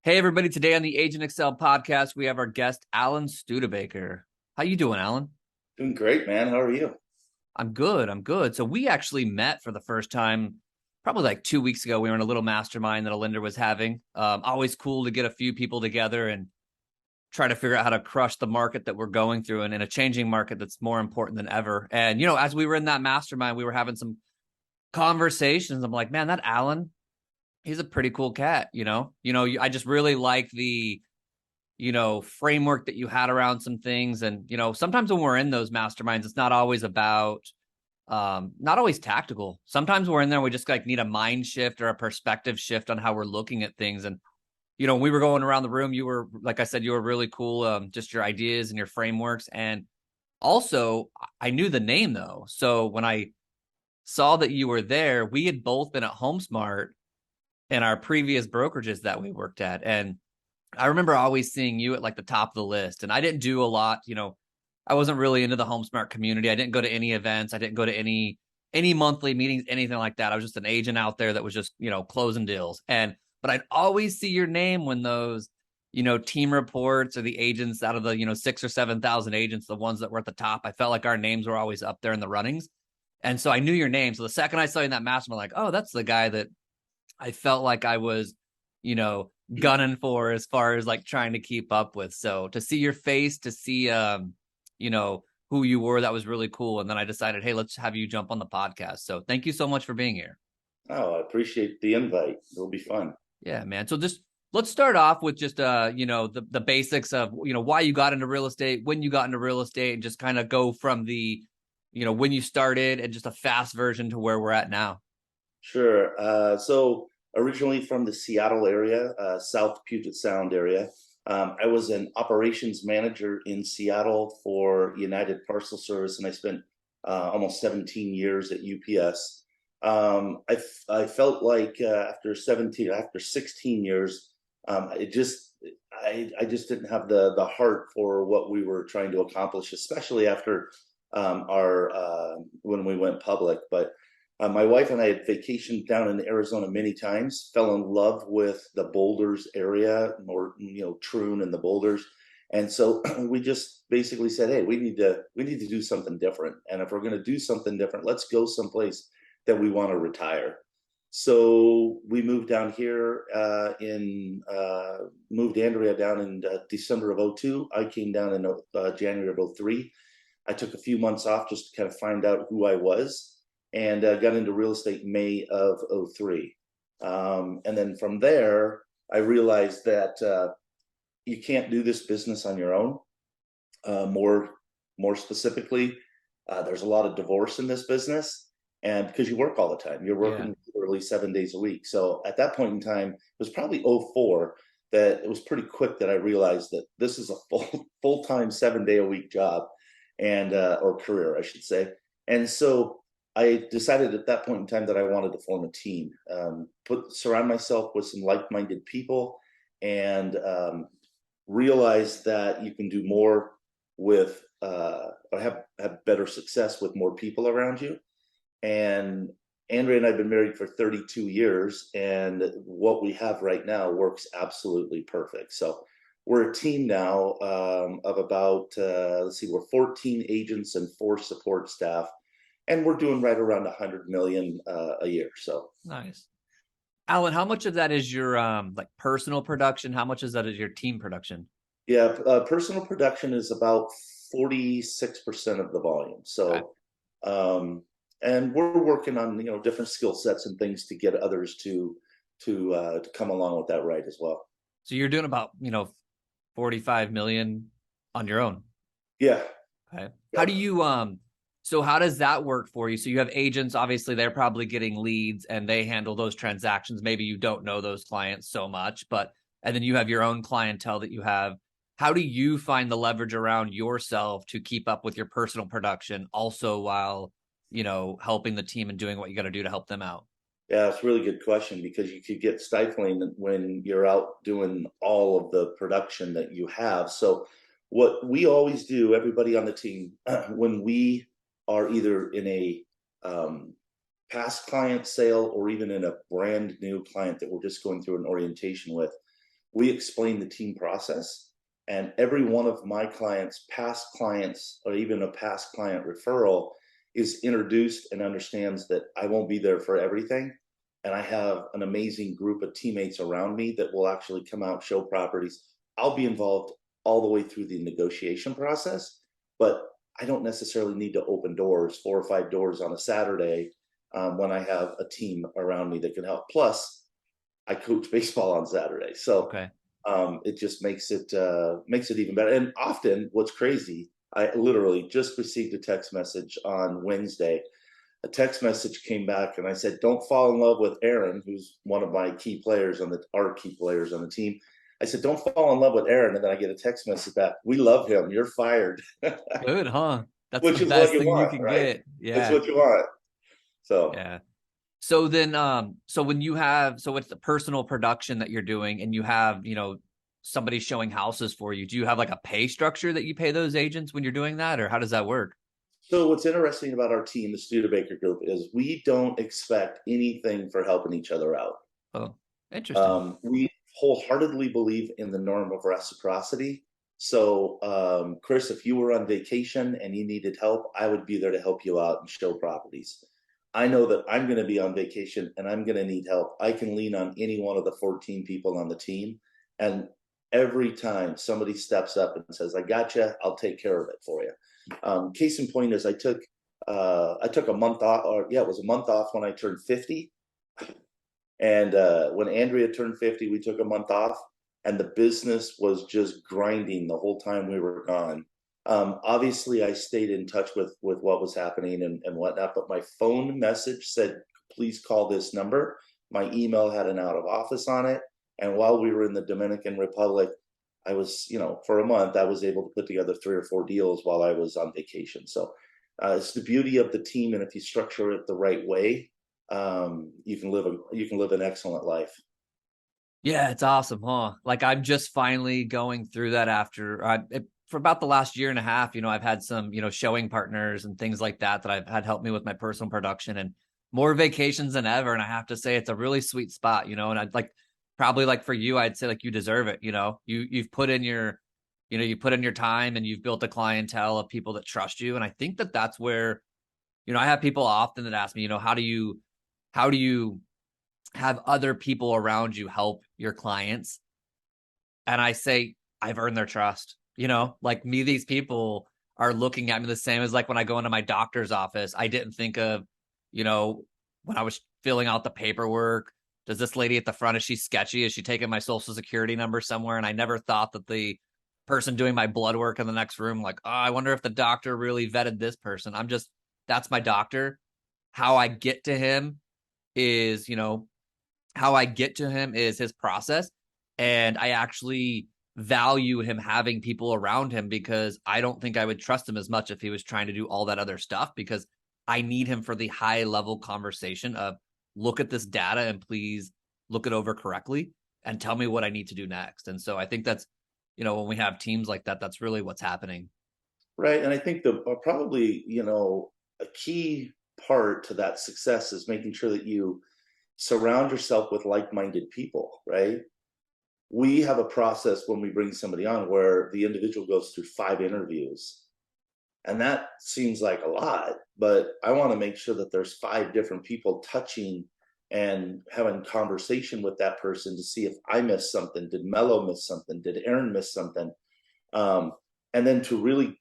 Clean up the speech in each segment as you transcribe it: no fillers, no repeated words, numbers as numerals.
Hey everybody, today on the AgentXcel podcast, we have our guest, Alan Studebaker. How you doing, Alan? Doing great, man. How are you? I'm good. So we actually met for the first time probably like 2 weeks ago. We were in a little mastermind that Alinda was having. Always cool to get a few people together and try to figure out how to crush the market that we're going through and in a changing market that's more important than ever. And, as we were in that mastermind, we were having some conversations. I'm like, man, that Alan, he's a pretty cool cat, I just really like the framework that you had around some things. And, sometimes when we're in those masterminds, it's not always about, not always tactical. Sometimes we're in there, we just like need a mind shift or a perspective shift on how we're looking at things. And, when we were going around the room, you were, like I said, you were really cool. Just your ideas and your frameworks. And also I knew the name though. So when I saw that you were there, we had both been at HomeSmart in our previous brokerages that we worked at. And I remember always seeing you at like the top of the list. And I didn't do a lot, I wasn't really into the HomeSmart community. I didn't go to any events. I didn't go to any monthly meetings, anything like that. I was just an agent out there that was just, closing deals. But I'd always see your name when those, team reports or the agents out of the, 6 or 7,000 agents, the ones that were at the top. I felt like our names were always up there in the runnings. And so I knew your name. So the second I saw you in that mastermind, I'm like, oh, that's the guy that I felt like I was, gunning for as far as like trying to keep up with. So to see your face, to see, who you were, that was really cool. And then I decided, hey, let's have you jump on the podcast. So thank you so much for being here. Oh, I appreciate the invite. It'll be fun. Yeah, man. So just let's start off with just the basics of why you got into real estate, when you got into real estate, and just kind of go from the when you started and just a fast version to where we're at now. Sure. So originally from the Seattle area, South Puget Sound area. I was an operations manager in Seattle for United Parcel Service, and I spent almost 17 years at UPS. I felt like after 16 years, I just didn't have the heart for what we were trying to accomplish, especially after our when we went public. But my wife and I had vacationed down in Arizona many times, fell in love with the Boulders area, more, Troon and the Boulders. And so we just basically said, hey, we need to do something different. And if we're going to do something different, let's go someplace that we want to retire. So we moved down here moved Andrea down in December of '02. I came down in January of '03. I took a few months off just to kind of find out who I was, and got into real estate May of '03. And then from there, I realized that you can't do this business on your own. More specifically, there's a lot of divorce in this business, and because you work all the time, you're Yeah. working literally 7 days a week. So at that point in time, it was probably '04 that it was pretty quick that I realized that this is a full-time 7 day a week job, and or career, I should say. And so I decided at that point in time that I wanted to form a team, surround myself with some like-minded people, and realize that you can do more with or have better success with more people around you. And Andrea and I have been married for 32 years, and what we have right now works absolutely perfect. So we're a team now of about, let's see, we're 14 agents and 4 support staff, and we're doing right around 100 million a year. So Nice. Alan, how much of that is your like personal production? How much is that is your team production? yeah, personal production is about 46% of the volume. Okay. So, and we're working on different skill sets and things to get others to come along with that right as well. So you're doing about, 45 million on your own. Yeah. Okay. How do Yep. you so how does that work for you? So you have agents, obviously they're probably getting leads and they handle those transactions. Maybe you don't know those clients so much, but and then you have your own clientele that you have. How do you find the leverage around yourself to keep up with your personal production also while, helping the team and doing what you got to do to help them out? Yeah, it's a really good question because you could get stifling when you're out doing all of the production that you have. So, what we always do, everybody on the team, when we are either in a past client sale or even in a brand new client that we're just going through an orientation with, we explain the team process, and every one of my clients, past clients, or even a past client referral is introduced and understands that I won't be there for everything. And I have an amazing group of teammates around me that will actually come out, show properties. I'll be involved all the way through the negotiation process, but I don't necessarily need to open doors, 4 or 5 doors on a Saturday, when I have a team around me that can help. Plus, I coach baseball on Saturday, so Okay. it just makes it even better. And often, what's crazy, I literally just received a text message on Wednesday. A text message came back, and I said, "Don't fall in love with Aaron, who's one of my key players on our key players on the team." I said, "Don't fall in love with Aaron," and then I get a text message back, "We love him. You're fired," Good, huh? That's the which is what best you thing you want, can right? get. It's Yeah. what you want. So Yeah. So then, so when you have, so it's the personal production that you're doing and you have, somebody showing houses for you, do you have like a pay structure that you pay those agents when you're doing that, or how does that work? So what's interesting about our team, the Studebaker group, is we don't expect anything for helping each other out. Oh, interesting. We wholeheartedly believe in the norm of reciprocity. So, Chris, if you were on vacation and you needed help, I would be there to help you out and show properties. I know that I'm going to be on vacation and I'm going to need help. I can lean on any one of the 14 people on the team. And every time somebody steps up and says, "I gotcha, I'll take care of it for you." Case in point is I took a month off, or yeah, it was a month off when I turned 50. And when Andrea turned 50, we took a month off, and the business was just grinding the whole time we were gone. Obviously, I stayed in touch with what was happening and whatnot, but my phone message said, "Please call this number." My email had an out of office on it. And while we were in the Dominican Republic, I was, for a month, I was able to put together 3 or 4 deals while I was on vacation. So it's the beauty of the team. And if you structure it the right way, you can live an excellent life. Yeah, it's awesome, huh? Like I'm just finally going through that after for about the last year and a half, I've had some, showing partners and things like that that I've had help me with my personal production and more vacations than ever. And I have to say it's a really sweet spot, and I'd like probably like for you, I'd say like you deserve it, you've put in you put in your time and you've built a clientele of people that trust you. And I think that that's where, I have people often that ask me, how do you have other people around you help your clients? And I say, I've earned their trust. Like me, these people are looking at me the same as like when I go into my doctor's office. I didn't think of, when I was filling out the paperwork, does this lady at the front, is she sketchy? Is she taking my social security number somewhere? And I never thought that the person doing my blood work in the next room, like, oh, I wonder if the doctor really vetted this person. That's my doctor. How I get to him is, how I get to him is his process. And I actually value him having people around him because I don't think I would trust him as much if he was trying to do all that other stuff, because I need him for the high level conversation of look at this data and please look it over correctly and tell me what I need to do next. And so I think that's, when we have teams like that, that's really what's happening. Right. And I think the probably, a key part to that success is making sure that you surround yourself with like-minded people, right? We have a process when we bring somebody on where the individual goes through 5 interviews. And that seems like a lot, but I want to make sure that there's 5 different people touching and having conversation with that person to see if I missed something. Did Mello miss something? Did Aaron miss something? Um, and then to really,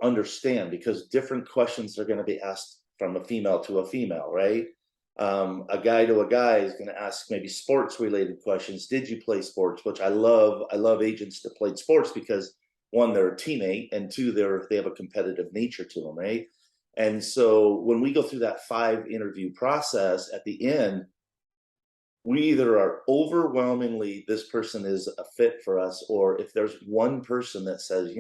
understand, because different questions are going to be asked from a female to a female, right? A guy to a guy is going to ask maybe sports related questions. Did you play sports? Which I love. I love agents that played sports because one, they're a teammate, and two, they have a competitive nature to them, right? And so when we go through that 5 interview process, at the end, we either are overwhelmingly this person is a fit for us, or if there's one person that says,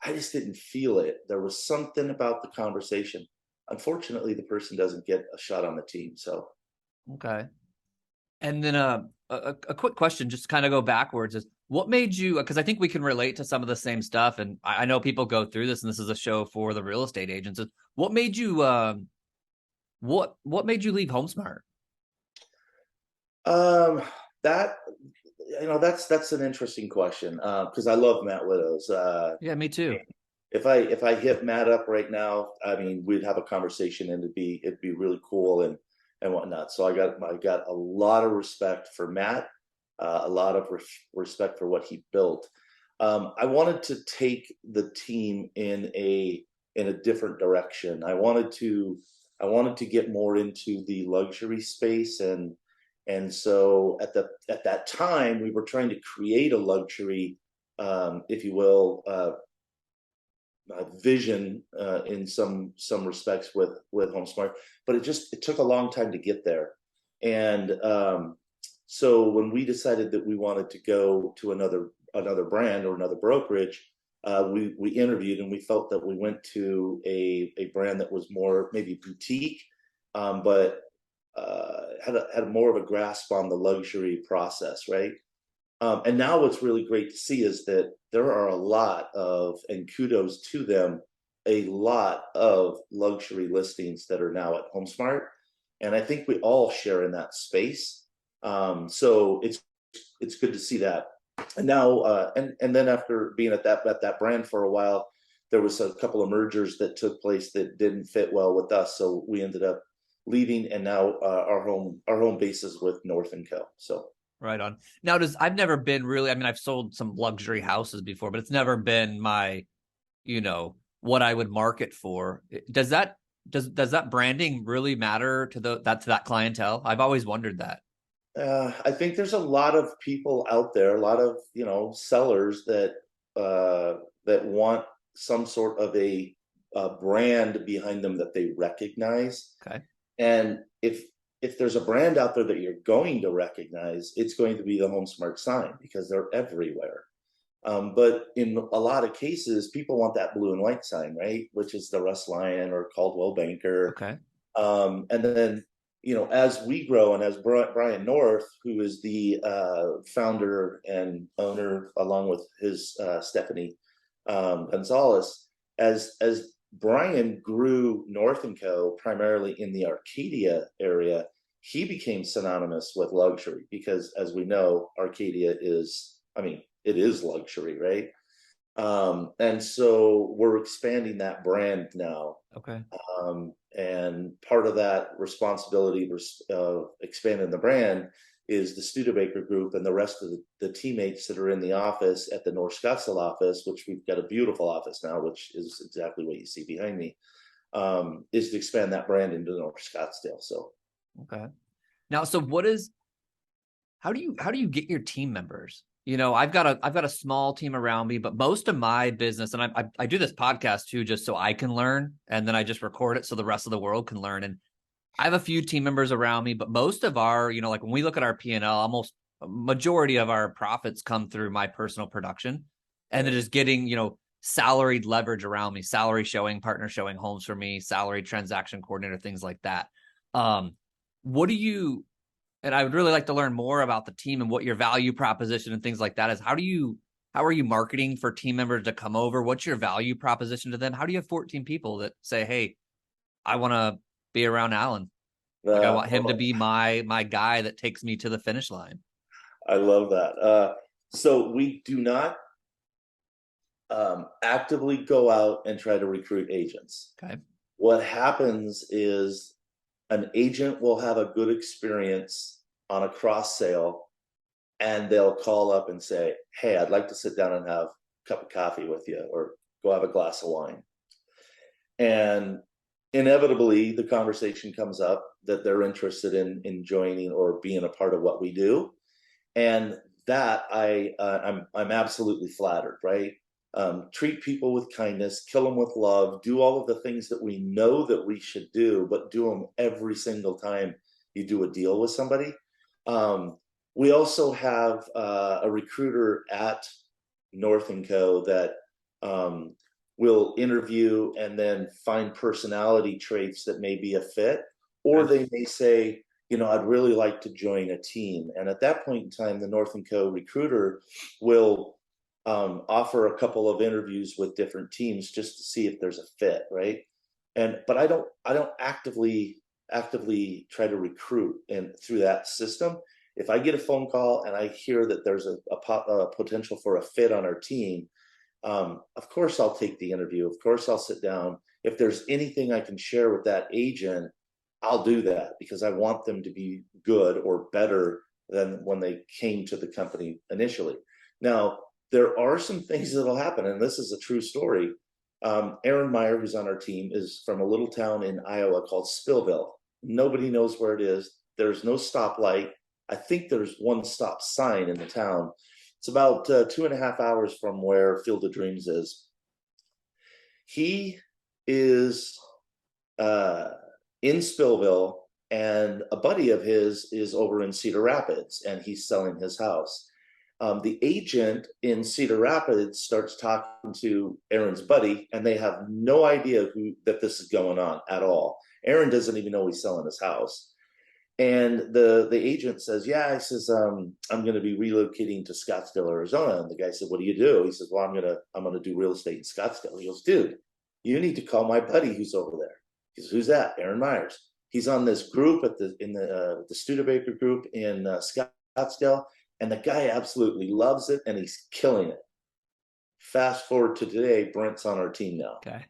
I just didn't feel it, there was something about the conversation, unfortunately the person doesn't get a shot on the team. So Okay. And then a quick question, just kind of go backwards, is what made you, because I think we can relate to some of the same stuff. And I know people go through this, and this is a show for the real estate agents. Is what made you, what made you leave HomeSmart? um that That's an interesting question, because I love Matt Widows. Yeah, me too. If I hit Matt up right now, I mean, we'd have a conversation and it'd be really cool and whatnot. So I got a lot of respect for Matt, a lot of respect for what he built. I wanted to take the team in a different direction. I wanted to get more into the luxury space, and so at that time we were trying to create a luxury, if you will, vision, in some respects with HomeSmart, but it took a long time to get there. And so when we decided that we wanted to go to another brand or another brokerage, we interviewed, and we felt that we went to a brand that was more maybe boutique, but had more of a grasp on the luxury process, right? And now what's really great to see is that there are a lot of, and kudos to them, a lot of luxury listings that are now at HomeSmart. And I think we all share in that space. So it's good to see that. And now, and then after being at that brand for a while, there was a couple of mergers that took place that didn't fit well with us. So we ended up leaving, and now our home base is with North and Co. So. Right on. Now, I've never been really, I mean, I've sold some luxury houses before, but it's never been my, what I would market for. Does that branding really matter to that clientele? I've always wondered that. I think there's a lot of people out there, a lot of sellers that want some sort of a brand behind them that they recognize. Okay. And if there's a brand out there that you're going to recognize, it's going to be the HomeSmart sign because they're everywhere. But in a lot of cases, people want that blue and white sign, right? Which is the Russ Lyon or Caldwell Banker. Okay. And then, as we grow, and as Brian North, who is the founder and owner, along with his Stephanie Gonzalez, as Brian grew North and Co. primarily in the Arcadia area, he became synonymous with luxury because, as we know, Arcadia it is luxury, right? And so we're expanding that brand now. Okay. And part of that responsibility of expanding the brand is the Studebaker group and the rest of the teammates that are in the office at the North Scottsdale office, which we've got a beautiful office now, which is exactly what you see behind me, is to expand that brand into North Scottsdale. So, okay. Now, so how do you get your team members? I've got a small team around me, but most of my business, and I do this podcast too, just so I can learn, and then I just record it so the rest of the world can learn. And I have a few team members around me, but most of our, like when we look at our P&L, almost a majority of our profits come through my personal production, and then just getting, salaried leverage around me, salary showing, partner showing homes for me, salary transaction coordinator, things like that. What do you, and I would really like to learn more about the team and what your value proposition and things like that is. How are you marketing for team members to come over? What's your value proposition to them? How do you have 14 people that say, hey, I want to be around Alan? Like I want him to be my guy that takes me to the finish line. I love that. So we do not actively go out and try to recruit agents. Okay. What happens is an agent will have a good experience on a cross sale, and they'll call up and say, hey, I'd like to sit down and have a cup of coffee with you, or go have a glass of wine. And inevitably the conversation comes up that they're interested in joining or being a part of what we do. And that I'm absolutely flattered, right? Treat people with kindness, kill them with love, do all of the things that we know that we should do, but do them every single time you do a deal with somebody. We also have a recruiter at North & Co. that will interview and then find personality traits that may be a fit, or they may say, I'd really like to join a team. And at that point in time, the North & Co. recruiter will offer a couple of interviews with different teams just to see if there's a fit, right? But I don't actively try to recruit and through that system. If I get a phone call and I hear that there's a potential for a fit on our team, of course I'll take the interview. Of course I'll sit down. If there's anything I can share with that agent, I'll do that because I want them to be good or better than when they came to the company initially. Now, there are some things that'll happen, and this is a true story. Aaron Meyer, who's on our team, is from a little town in Iowa called Spillville. Nobody knows where it is. There's no stoplight. I think there's one stop sign in the town. It's about 2.5 hours from where Field of Dreams is. He is in Spillville, and a buddy of his is over in Cedar Rapids, and he's selling his house. The agent in Cedar Rapids starts talking to Aaron's buddy, and they have no idea that this is going on at all. Aaron doesn't even know he's selling his house. And the agent says, yeah, he says, I'm going to be relocating to Scottsdale, Arizona. And the guy said, what do you do? He says, well, I'm going to do real estate in Scottsdale. He goes, dude, you need to call my buddy who's over there. He says, who's that? Aaron Myers. He's on this group in the Studebaker group in Scottsdale. And the guy absolutely loves it, and he's killing it. Fast forward to today, Brent's on our team now. Okay.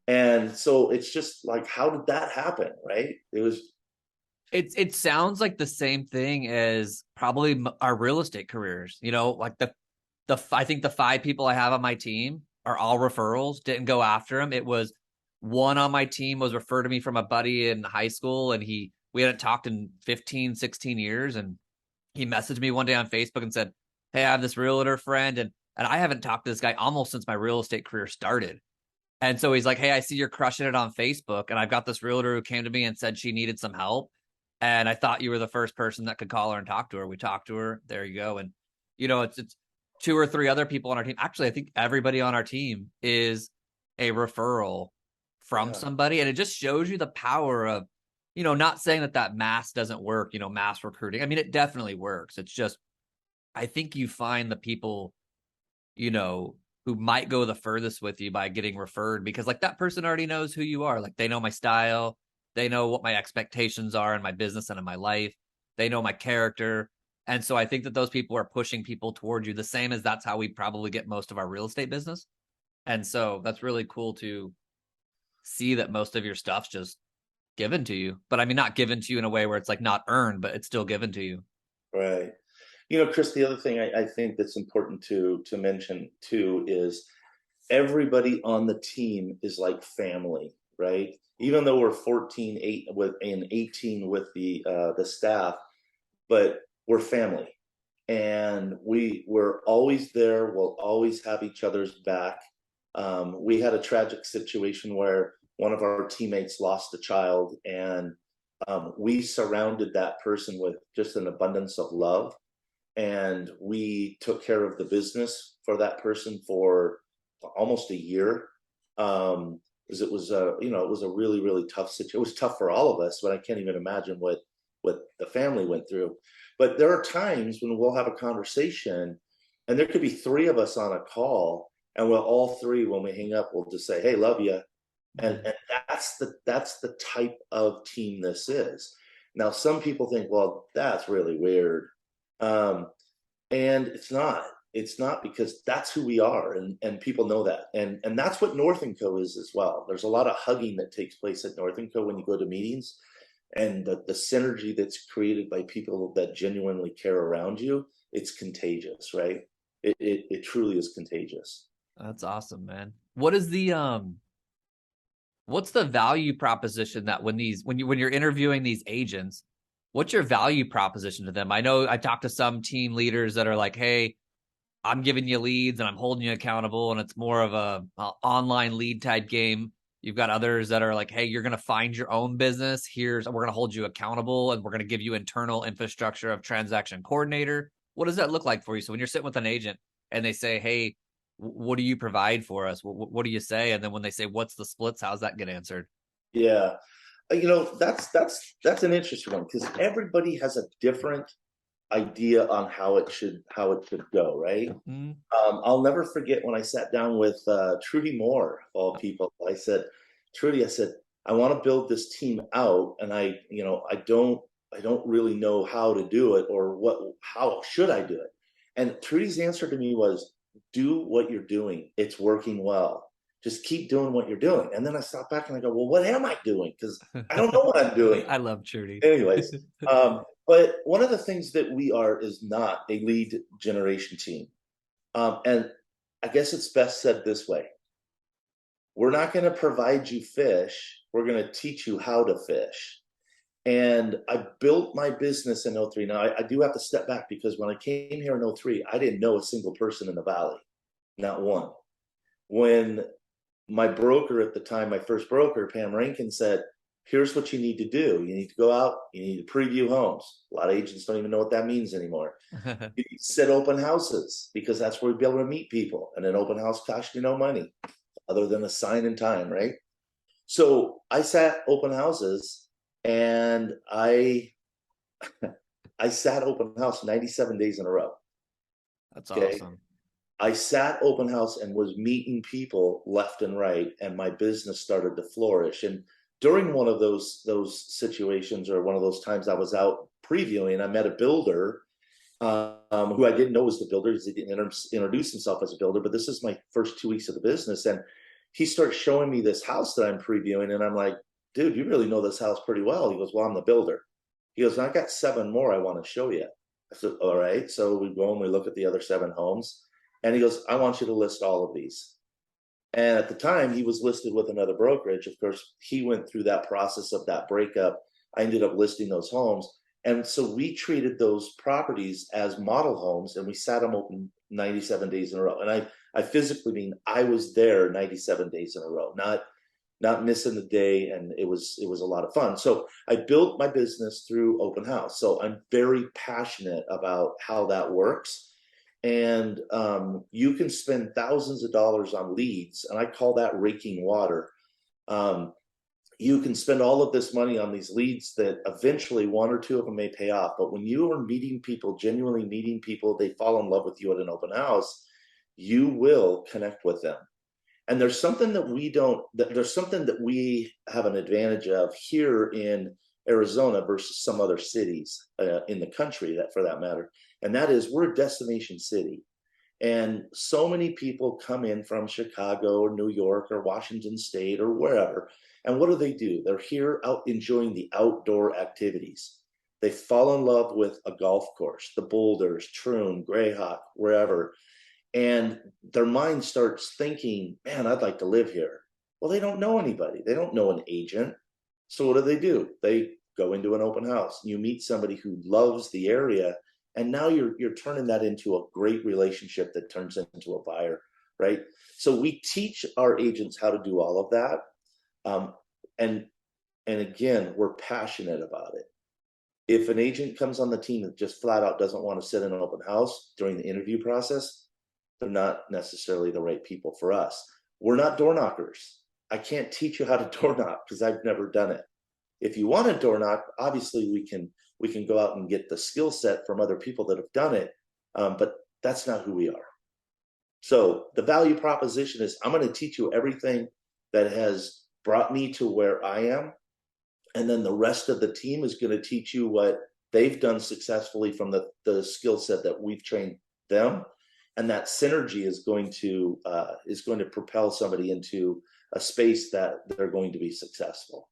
And so it's just like, how did that happen, right? It sounds like the same thing as probably our real estate careers. Like I think the 5 people I have on my team are all referrals. Didn't go after them. It was one on my team was referred to me from a buddy in high school, and we hadn't talked in 15, 16 years, and he messaged me one day on Facebook and said, hey, I have this realtor friend, and I haven't talked to this guy almost since my real estate career started. And so he's like, hey, I see you're crushing it on Facebook, and I've got this realtor who came to me and said she needed some help. And I thought you were the first person that could call her and talk to her. We talked to her. There you go. And, it's 2 or 3 other people on our team. Actually, I think everybody on our team is a referral from somebody. And it just shows you the power of, not saying that mass doesn't work, mass recruiting. I mean, it definitely works. It's just, I think you find the people, who might go the furthest with you by getting referred, because like that person already knows who you are. Like they know my style. They know what my expectations are in my business and in my life. They know my character. And so I think that those people are pushing people towards you, the same as that's how we probably get most of our real estate business. And so that's really cool to see that most of your stuff's just given to you. But I mean, not given to you in a way where it's like not earned, but it's still given to you. Right. Chris, the other thing I think that's important to mention too is everybody on the team is like family, right? Even though we're 14, 8 and 18 with the staff, but we're family, and we're always there. We'll always have each other's back. We had a tragic situation where one of our teammates lost a child, and we surrounded that person with just an abundance of love, and we took care of the business for that person for almost a year. Because it was it was a really, really tough situation. It was tough for all of us, but I can't even imagine what the family went through. But there are times when we'll have a conversation, and there could be 3 of us on a call, and we'll all 3, when we hang up, we'll just say, hey, love you. And that's the type of team this is. Now, some people think, well, that's really weird. And it's not. It's not, because that's who we are, and people know that. And that's what North & Co is as well. There's a lot of hugging that takes place at North & Co when you go to meetings, and the synergy that's created by people that genuinely care around you, it's contagious, right? It truly is contagious. That's awesome, man. What is what's the value proposition that when you're interviewing these agents, what's your value proposition to them? I know I talked to some team leaders that are like, hey, I'm giving you leads and I'm holding you accountable, and it's more of a online lead type game. You've got others that are like, hey, you're going to find your own business. We're going to hold you accountable, and we're going to give you internal infrastructure of transaction coordinator. What does that look like for you? So when you're sitting with an agent and they say, hey, what do you provide for us? What do you say? And then when they say, what's the splits? How's that get answered? Yeah. That's an interesting one, because everybody has a different idea on how it should go, right? Mm-hmm. I'll never forget when I sat down with Trudy Moore, of all people. I said, Trudy, I said, I want to build this team out, and I don't I don't really know how to do it, or how should I do it? And Trudy's answer to me was, do what you're doing. It's working well. Just keep doing what you're doing. And then I stop back and I go, well, what am I doing? Because I don't know what I'm doing. I love Trudy. Anyways, but one of the things that we are is not a lead generation team. And I guess it's best said this way. We're not going to provide you fish. We're going to teach you how to fish. And I built my business in '03. Now, I do have to step back, because when I came here in '03, I didn't know a single person in the Valley, not one. When my broker at the time, my first broker, Pam Rankin, said, here's what you need to do. You need to go out, you need to preview homes. A lot of agents don't even know what that means anymore. You need to set open houses, because that's where we'll be able to meet people. And an open house costs you no money other than a sign and time, right? So I sat open houses, and I sat open house 97 days in a row. That's awesome. I sat open house and was meeting people left and right, and my business started to flourish. And during one of those situations, or one of those times I was out previewing, I met a builder who I didn't know was the builder, because he didn't introduce himself as a builder. But this is my first 2 weeks of the business, and he starts showing me this house that I'm previewing, and I'm like, dude, you really know this house pretty well. He goes, well, I'm the builder. He goes, I got 7 more I want to show you. I said, all right. So we go and we look at the other 7 homes. And he goes, I want you to list all of these. And at the time, he was listed with another brokerage. Of course, he went through that process of that breakup. I ended up listing those homes. And so we treated those properties as model homes, and we sat them open 97 days in a row. And I physically mean I was there 97 days in a row, not missing the day. And it was a lot of fun. So I built my business through open house. So I'm very passionate about how that works. And you can spend thousands of dollars on leads, and I call that raking water. You can spend all of this money on these leads that eventually 1 or 2 of them may pay off. But when you are meeting people, genuinely meeting people, they fall in love with you at an open house, you will connect with them. And there's something that we have an advantage of here in Arizona versus some other cities in the country, that for that matter. And that is, we're a destination city. And so many people come in from Chicago or New York or Washington State or wherever. And what do? They're here out enjoying the outdoor activities. They fall in love with a golf course, the Boulders, Troon, Greyhawk, wherever. And their mind starts thinking, man, I'd like to live here. Well, they don't know anybody. They don't know an agent. So what do? They go into an open house. You meet somebody who loves the area, and now you're turning that into a great relationship that turns into a buyer, right? So we teach our agents how to do all of that. And again, we're passionate about it. If an agent comes on the team that just flat out doesn't want to sit in an open house during the interview process, they're not necessarily the right people for us. We're not door knockers. I can't teach you how to door knock because I've never done it. If you want to door knock, obviously we can go out and get the skill set from other people that have done it, but that's not who we are. So the value proposition is, I'm going to teach you everything that has brought me to where I am, and then the rest of the team is going to teach you what they've done successfully from the skill set that we've trained them, and that synergy is going to propel somebody into a space that they're going to be successful.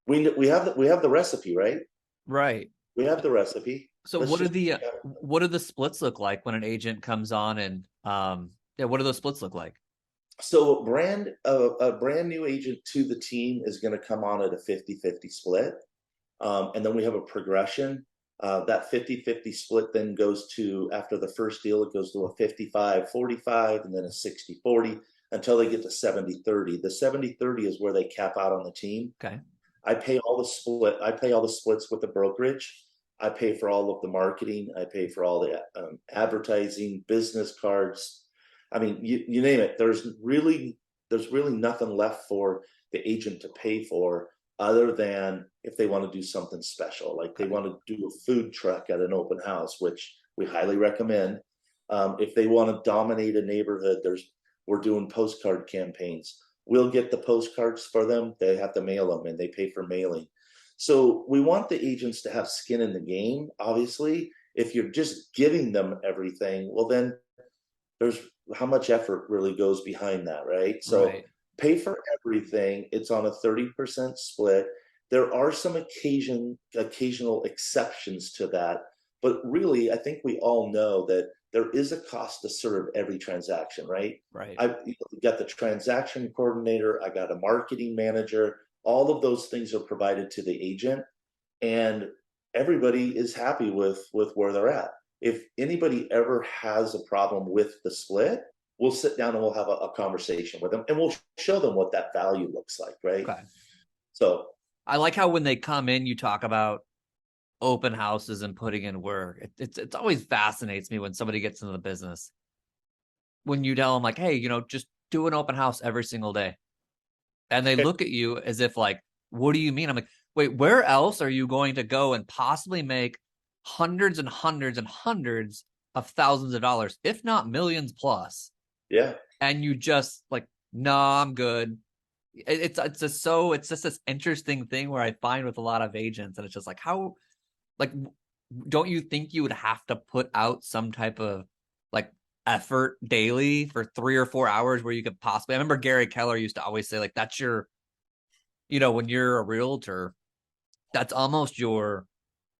We have the recipe, right? Right. We have the recipe. So what do the splits look like when an agent comes on, and what do those splits look like? So a brand new agent to the team is going to come on at a 50-50 split. And then we have a progression. That 50-50 split then goes to, after the first deal, it goes to a 55-45 and then a 60-40 until they get to 70-30. The 70-30 is where they cap out on the team. Okay. I pay all the splits with the brokerage. I pay for all of the marketing. I pay for all the advertising, business cards. I mean, you name it. There's really nothing left for the agent to pay for, other than if they want to do something special, like they want to do a food truck at an open house, which we highly recommend. If they want to dominate a neighborhood, we're doing postcard campaigns. We'll get the postcards for them. They have to mail them, and they pay for mailing. So we want the agents to have skin in the game. Obviously, if you're just giving them everything, well, then there's how much effort really goes behind that, right? So Right. pay for everything. It's on a 30% split. There are some occasional exceptions to that, but really, I think we all know that there is a cost to serve every transaction, right? Right. I got the transaction coordinator, I got a marketing manager, all of those things are provided to the agent, and everybody is happy with where they're at. If anybody ever has a problem with the split, we'll sit down and we'll have a conversation with them, and we'll show them what that value looks like, right? Okay. So I like how when they come in, you talk about open houses and putting in work. It's always fascinates me when somebody gets into the business. When you tell them like, hey, just do an open house every single day. And they look at you as if like, what do you mean? I'm like, wait, where else are you going to go and possibly make hundreds and hundreds and hundreds of thousands of dollars, if not millions plus? yeah, And you just like, no, I'm good. It's just this interesting thing where I find with a lot of agents, and it's just like, how, like, don't you think you would have to put out some type of like effort daily for 3 or 4 hours where you could possibly? I remember Gary Keller used to always say like, that's your, when you're a realtor, that's almost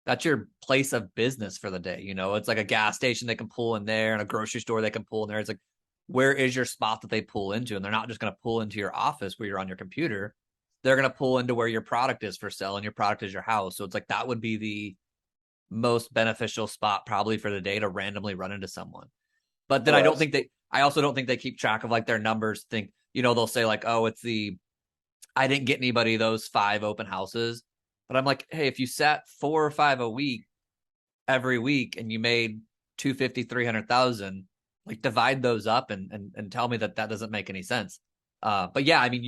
that's your place of business for the day. It's like a gas station they can pull in there and a grocery store they can pull in there. It's like, where is your spot that they pull into? And they're not just going to pull into your office where you're on your computer. They're going to pull into where your product is for sale, and your product is your house. So it's like, that would be the most beneficial spot probably for the day to randomly run into someone. But then oh, absolutely. I also don't think they keep track of like their numbers. They'll say like, oh, I didn't get anybody those 5 open houses. But I'm like, hey, if you sat 4 or 5 a week every week and you made 250, 300,000, like divide those up and tell me that doesn't make any sense. But yeah, I mean,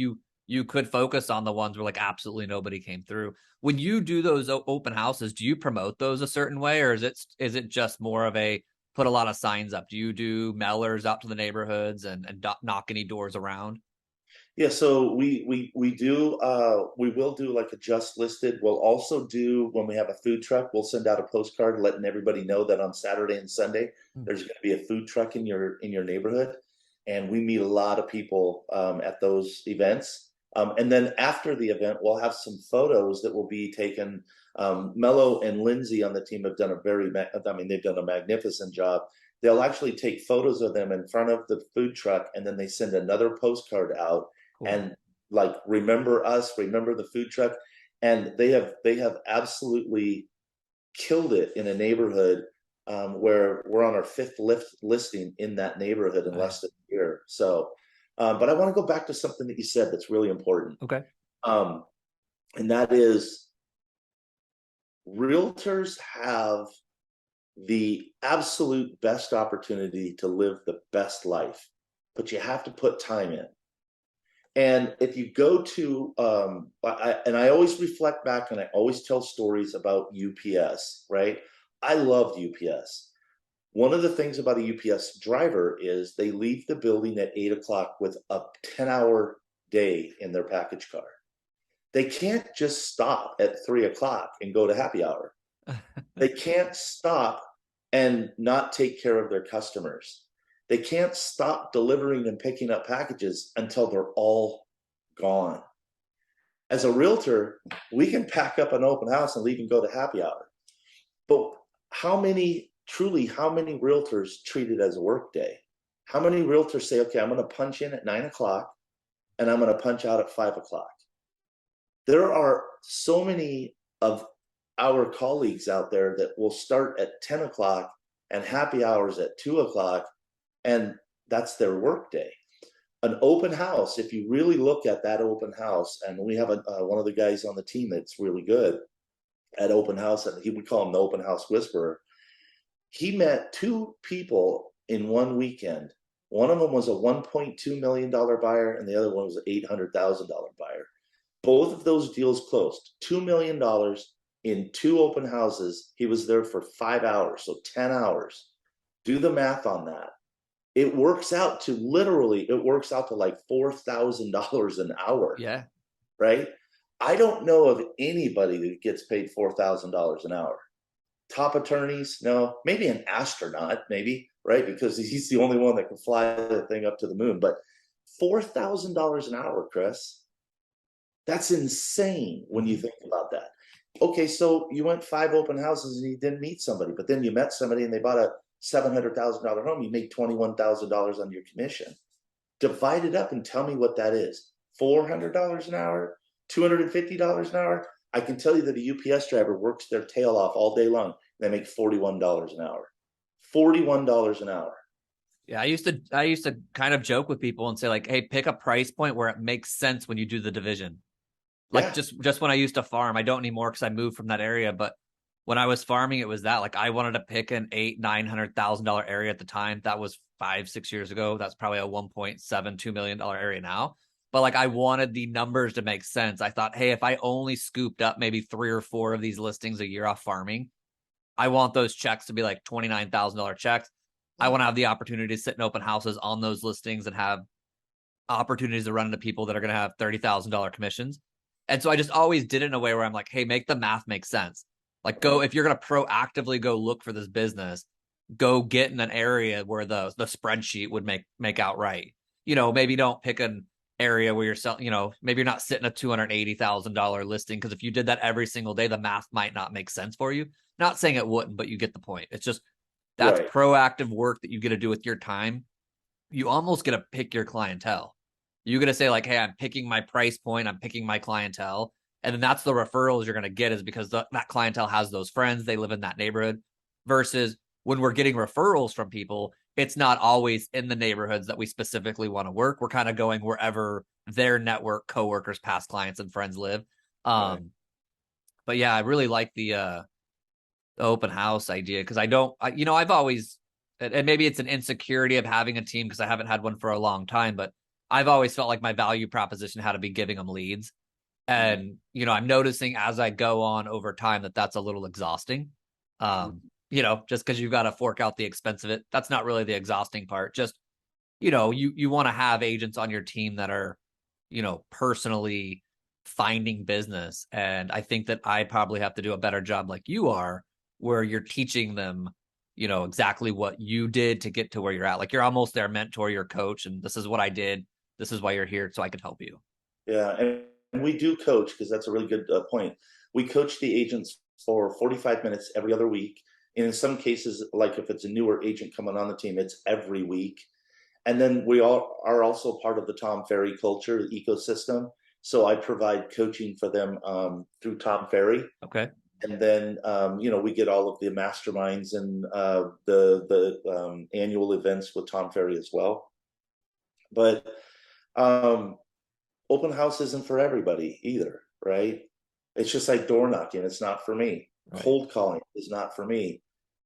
you could focus on the ones where like absolutely nobody came through. When you do those open houses, do you promote those a certain way, or is it just more of a put a lot of signs up? Do you do mailers out to the neighborhoods and knock any doors around? Yeah, so we will do like a just listed. We'll also do when we have a food truck, we'll send out a postcard letting everybody know that on Saturday and Sunday Hmm. there's going to be a food truck in your neighborhood, and we meet a lot of people at those events. And then after the event, we'll have some photos that will be taken. Mello and Lindsay on the team have done they've done a magnificent job. They'll actually take photos of them in front of the food truck, and then they send another postcard out Cool. and like remember us, remember the food truck, and they have absolutely killed it in a neighborhood where we're on our fifth listing in that neighborhood in less than Nice. a year. So, but I want to go back to something that you said that's really important, Okay. um, and that is realtors have the absolute best opportunity to live the best life, but you have to put time in. And if you go to, I always reflect back and I always tell stories about UPS, right? I loved UPS. One of the things about a UPS driver is they leave the building at 8 o'clock with a 10-hour day in their package car. They can't just stop at 3 o'clock and go to happy hour. They can't stop and not take care of their customers. They can't stop delivering and picking up packages until they're all gone. As a realtor, we can pack up an open house and leave and go to happy hour. But how many realtors treat it as a work day? How many realtors say, okay, I'm going to punch in at 9 o'clock and I'm going to punch out at 5 o'clock? There are so many of our colleagues out there that will start at 10 o'clock and happy hours at 2 o'clock, and that's their work day. An open house, if you really look at that open house, and we have one of the guys on the team that's really good at open house, and we call him the open house whisperer. He met 2 people in one weekend. One of them was a $1.2 million buyer, and the other one was an $800,000 buyer. Both of those deals closed. $2 million in 2 open houses. He was there for 5 hours, so 10 hours. Do the math on that. It works out to like $4,000 an hour, Yeah. right? I don't know of anybody that gets paid $4,000 an hour. Top attorneys, no. Maybe an astronaut, maybe, right? Because he's the only one that can fly the thing up to the moon. But $4,000 an hour, Chris, that's insane when you think about that. Okay, so you went 5 open houses and you didn't meet somebody, but then you met somebody and they bought a $700,000 home. You made $21,000 on your commission. Divide it up and tell me what that is. $400 an hour, $250 an hour. I can tell you that a UPS driver works their tail off all day long. They make $41 an hour. $41 an hour. Yeah, I used to kind of joke with people and say like, hey, pick a price point where it makes sense when you do the division. Like Yeah, just when I used to farm, I don't anymore because I moved from that area. But when I was farming, it was that like I wanted to pick an $800,000-900,000 area at the time. That was 5-6 years ago. That's probably a $1.72 million area now. But like I wanted the numbers to make sense. I thought, hey, if I only scooped up maybe 3 or 4 of these listings a year off farming, I want those checks to be like $29,000 checks. I want to have the opportunity to sit in open houses on those listings and have opportunities to run into people that are going to have $30,000 commissions. And so I just always did it in a way where I'm like, hey, make the math make sense. Like go, if you're going to proactively go look for this business, go get in an area where the spreadsheet would make out right. Maybe don't pick an area where you're selling, maybe you're not sitting a $280,000 listing. Cause if you did that every single day, the math might not make sense for you. Not saying it wouldn't, but you get the point. It's just, that's right. proactive work that you get to do with your time. You almost get to pick your clientele. You're going to say like, hey, I'm picking my price point. I'm picking my clientele. And then that's the referrals you're going to get is because that clientele has those friends. They live in that neighborhood versus when we're getting referrals from people, it's not always in the neighborhoods that we specifically want to work. We're kind of going wherever their network, coworkers, past clients and friends live. Right. But yeah, I really like the open house idea because I've always, and maybe it's an insecurity of having a team because I haven't had one for a long time, but I've always felt like my value proposition had to be giving them leads. Mhm. And, I'm noticing as I go on over time that that's a little exhausting. Just because you've got to fork out the expense of it. That's not really the exhausting part. Just, you want to have agents on your team that are, personally finding business. And I think that I probably have to do a better job like you are, where you're teaching them, exactly what you did to get to where you're at. Like you're almost their mentor, your coach, and this is what I did. This is why you're here, so I can help you. Yeah, and we do coach because that's a really good point. We coach the agents for 45 minutes every other week. And in some cases, like if it's a newer agent coming on the team, it's every week. And then we all are also part of the Tom Ferry culture ecosystem. So I provide coaching for them through Tom Ferry. Okay. And then we get all of the masterminds and the annual events with Tom Ferry as well. But um, open house isn't for everybody either, right? It's just like door knocking. It's not for me. Right. Cold calling is not for me.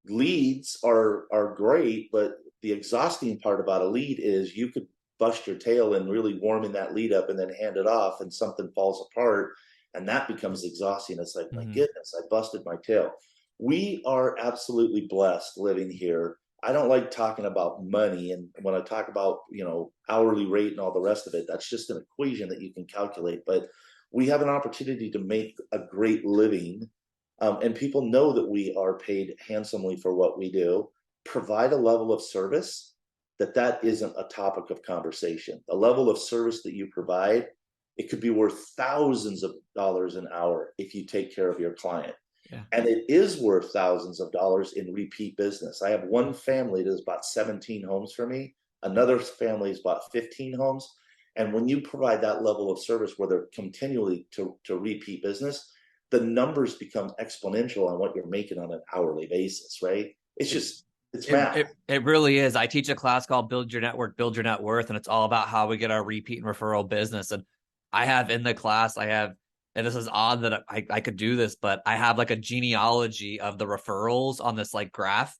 Leads are great, but the exhausting part about a lead is you could bust your tail and really warming that lead up and then hand it off and something falls apart and that becomes exhausting. It's like, my Mm-hmm. goodness, I busted my tail. We are absolutely blessed living here. I don't like talking about money. And when I talk about, hourly rate and all the rest of it, that's just an equation that you can calculate. But we have an opportunity to make a great living. And people know that we are paid handsomely for what we do. Provide a level of service that isn't a topic of conversation. The level of service that you provide, it could be worth thousands of dollars an hour if you take care of your client. Yeah. And it is worth thousands of dollars in repeat business. I have one family that has bought 17 homes for me. Another family has bought 15 homes. And when you provide that level of service where they're continually to repeat business, the numbers become exponential on what you're making on an hourly basis, right? It's It, just, it's it math. it it really is. I teach a class called Build Your Network, Build Your Net Worth, and it's all about how we get our repeat and referral business. And I have in the class, and this is odd that I could do this, but I have like a genealogy of the referrals on this like graph.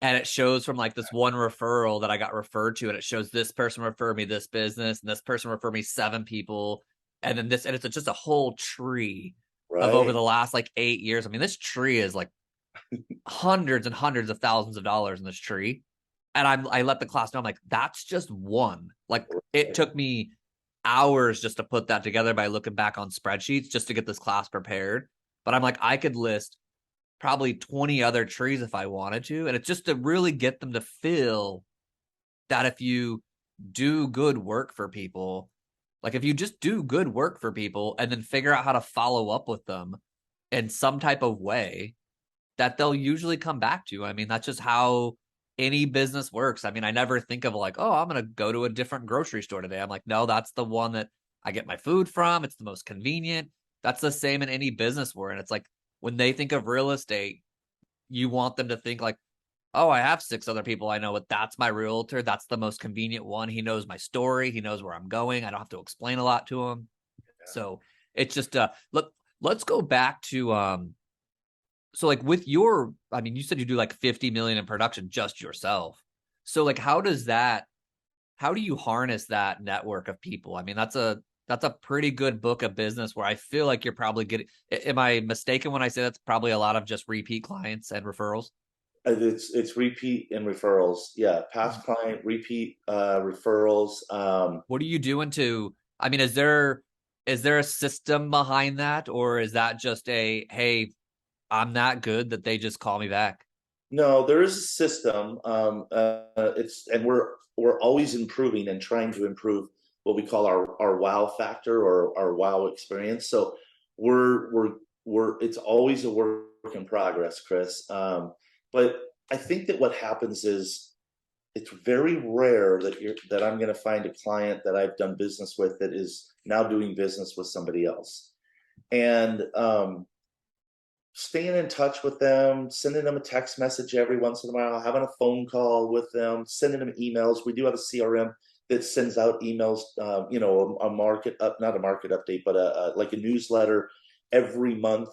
And it shows from like this one referral that I got referred to, and it shows this person referred me this business, and this person referred me 7 people, and then this, and it's just a whole tree of over Right. the last like 8 years. I mean, this tree is like hundreds and hundreds of thousands of dollars in this tree. And I let the class know, I'm like, that's just one. Like it Right. took me hours just to put that together by looking back on spreadsheets just to get this class prepared. But I'm like, I could list probably 20 other trees if I wanted to. And it's just to really get them to feel that if you do good work for people, like if you just do good work for people and then figure out how to follow up with them in some type of way, that they'll usually come back to. I mean, that's just how any business works. I mean, I never think of like, oh, I'm going to go to a different grocery store today. I'm like, no, that's the one that I get my food from. It's the most convenient. That's the same in any business we're in. It's like when they think of real estate, you want them to think like, oh, I have 6 other people I know, but that's my realtor. That's the most convenient one. He knows my story. He knows where I'm going. I don't have to explain a lot to him. So it's just look, let's go back to so like with your, I mean, you said you do like 50 million in production just yourself. So like how do you harness that network of people? I mean, that's a pretty good book of business where I feel like you're probably getting, am I mistaken when I say that's probably a lot of just repeat clients and referrals? It's repeat and referrals. Yeah, past client, repeat, referrals. What are you doing to, I mean, is there a system behind that, or is that just a, hey, I'm that good that they just call me back? No, there is a system. It's and we're always improving and trying to improve what we call our wow factor or our wow experience. So we're it's always a work in progress, Chris. But I think that what happens is it's very rare that I'm going to find a client that I've done business with that is now doing business with somebody else. And staying in touch with them, sending them a text message every once in a while, having a phone call with them, sending them emails. We do have a CRM that sends out emails, a market up, not a market update, but like a newsletter every month.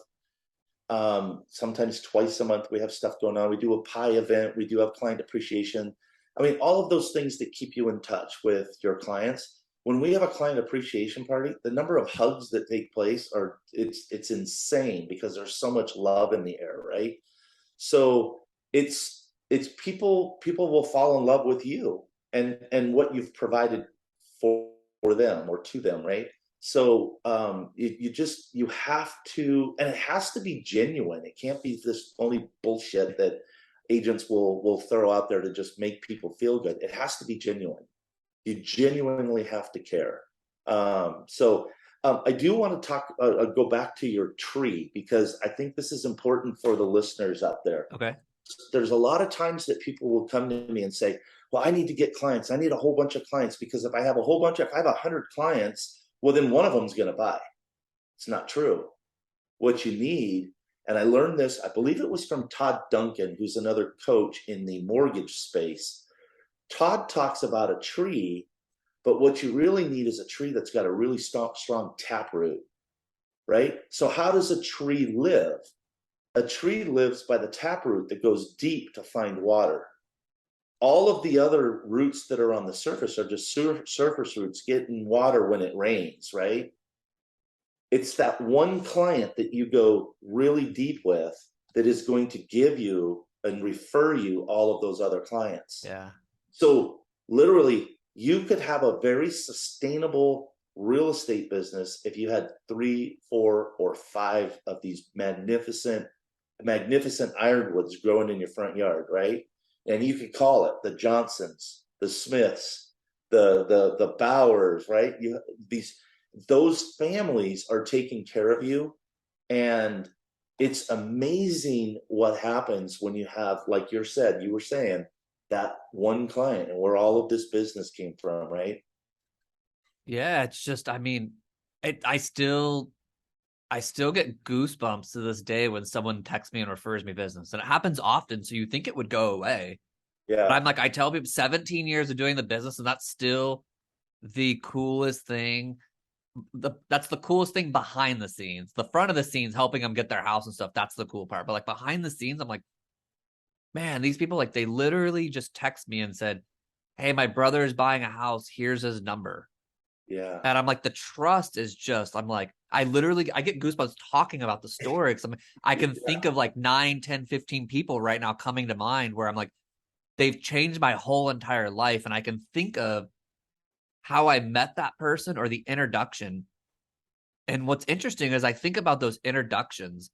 Sometimes twice a month we have stuff going on. We do a pie event. We do have client appreciation. I mean, all of those things that keep you in touch with your clients. When we have a client appreciation party, the number of hugs that take place it's insane because there's so much love in the air, right? So it's people will fall in love with you and what you've provided for them or to them, right? So you have to, and it has to be genuine. It can't be this only bullshit that agents will throw out there to just make people feel good. It has to be genuine. You genuinely have to care. I do want to go back to your tree because I think this is important for the listeners out there. Okay. There's a lot of times that people will come to me and say, well, I need to get clients. I need a whole bunch of clients because if I have 100 clients, well, then one of them is going to buy. It's not true. What you need, and I learned this, I believe it was from Todd Duncan, who's another coach in the mortgage space. Todd talks about a tree, but what you really need is a tree that's got a really strong taproot, right? So how does a tree live? A tree lives by the taproot that goes deep to find water. All of the other roots that are on the surface are just surface roots getting water when it rains, right? It's that one client that you go really deep with that is going to give you and refer you all of those other clients. Yeah. So literally, you could have a very sustainable real estate business if you had 3, 4, or 5 of these magnificent ironwoods growing in your front yard, right? And you could call it the Johnsons, the Smiths, the Bowers, right? Those families are taking care of you, and it's amazing what happens when you have, like you were saying, that one client and where all of this business came from, right? Yeah, it's just, I mean, I still get goosebumps to this day when someone texts me and refers me business. And it happens often, so you think it would go away. But Yeah. I'm like, I tell people 17 years of doing the business, and that's still the coolest thing. That's the coolest thing behind the scenes. The front of the scenes, helping them get their house and stuff, that's the cool part. But like behind the scenes, I'm like, man, these people, like, they literally just text me and said, hey, my brother is buying a house. Here's his number. Yeah. And I'm like, the trust is just, I'm like, I get goosebumps talking about the story. Cause I can think of like 9, 10, 15 people right now coming to mind where I'm like, they've changed my whole entire life. And I can think of how I met that person or the introduction. And what's interesting is I think about those introductions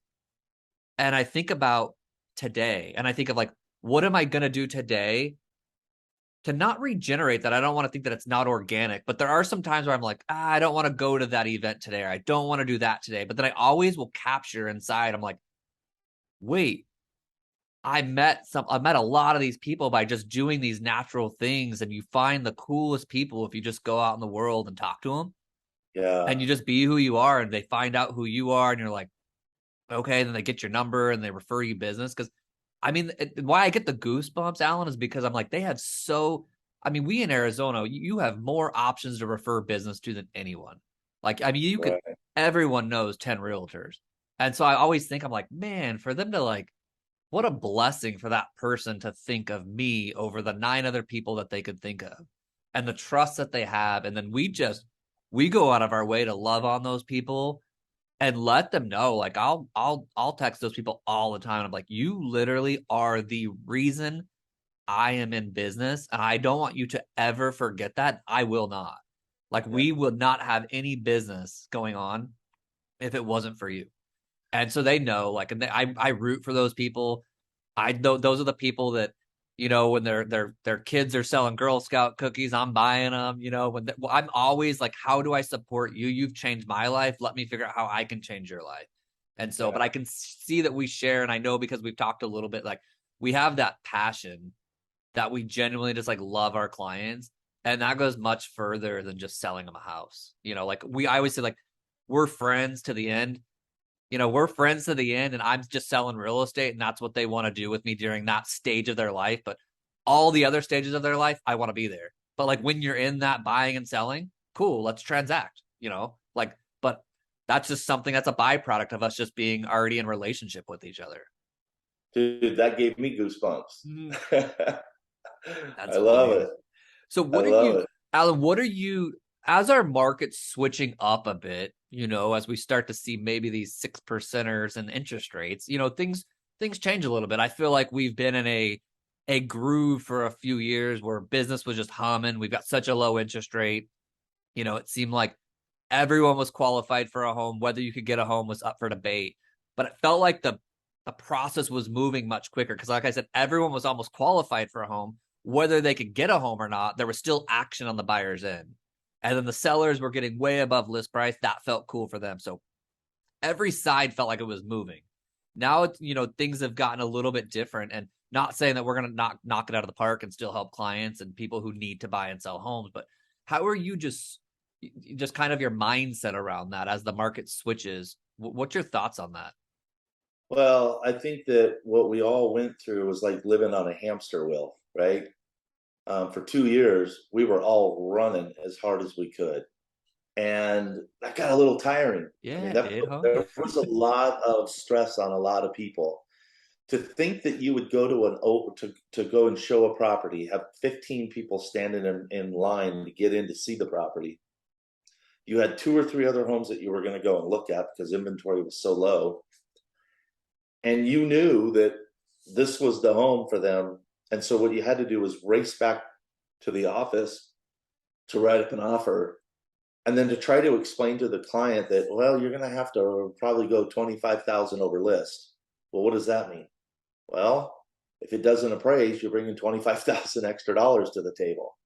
and I think about today and I think of like, what am I going to do today to not regenerate that? I don't want to think that it's not organic, but there are some times where I'm like, I don't want to go to that event today, or I don't want to do that today. But then I always will capture inside. I'm like, wait, I met a lot of these people by just doing these natural things. And you find the coolest people if you just go out in the world and talk to them Yeah, and you just be who you are and they find out who you are and you're like, okay, then they get your number and they refer you business. Cause I mean, why I get the goosebumps, Alan, is because I'm like, they have I mean, we in Arizona, you have more options to refer business to than anyone. Like, I mean, right. everyone knows 10 realtors. And so I always think, I'm like, man, for them to like, what a blessing for that person to think of me over the 9 other people that they could think of and the trust that they have. And then we go out of our way to love on those people and let them know. Like I'll text those people all the time. I'm like, you literally are the reason I am in business. And I don't want you to ever forget that. I will not. Like Yeah. we would not have any business going on if it wasn't for you. And so they know, like, and I root for those people. I know those are the people that, you know, when their kids are selling Girl Scout cookies, I'm buying them. You know, well, I'm always like, how do I support you? You've changed my life. Let me figure out how I can change your life. And so, Yeah. but I can see that we share, and I know because we've talked a little bit, like we have that passion that we genuinely just like love our clients, and that goes much further than just selling them a house. You know, like I always say, like we're friends to the end. You know, we're friends to the end and I'm just selling real estate and that's what they want to do with me during that stage of their life. But all the other stages of their life, I want to be there. But like when you're in that buying and selling, cool, let's transact, you know, like, but that's just something that's a byproduct of us just being already in relationship with each other. Dude, that gave me goosebumps. Mhm. I That's love amazing. it. So I what are love you, it. Alan, what are you, as our market's switching up a bit, you know, as we start to see maybe these 6%ers and interest rates, you know, things change a little bit. I feel like we've been in a groove for a few years where business was just humming. We've got such a low interest rate. You know, it seemed like everyone was qualified for a home. Whether you could get a home was up for debate. But it felt like the process was moving much quicker because, like I said, everyone was almost qualified for a home. Whether they could get a home or not, there was still action on the buyer's end. And then the sellers were getting way above list price. That felt cool for them. So every side felt like it was moving. Now it's, you know, things have gotten a little bit different, and not saying that we're going to knock it out of the park and still help clients and people who need to buy and sell homes, but how are you just kind of your mindset around that as the market switches? What's your thoughts on that? Well, I think that what we all went through was like living on a hamster wheel, right? For 2 years, we were all running as hard as we could. And that got a little tiring. I Yeah, mean, it did, huh? there was a lot of stress on a lot of people. To think that you would go to to go and show a property, have 15 people standing in line to get in to see the property. You had 2 or 3 other homes that you were going to go and look at because inventory was so low, and you knew that this was the home for them. And so what you had to do was race back to the office to write up an offer, and then to try to explain to the client that, well, you're going to have to probably go 25,000 over list. Well, what does that mean? Well, if it doesn't appraise, you're bringing 25,000 extra dollars to the table.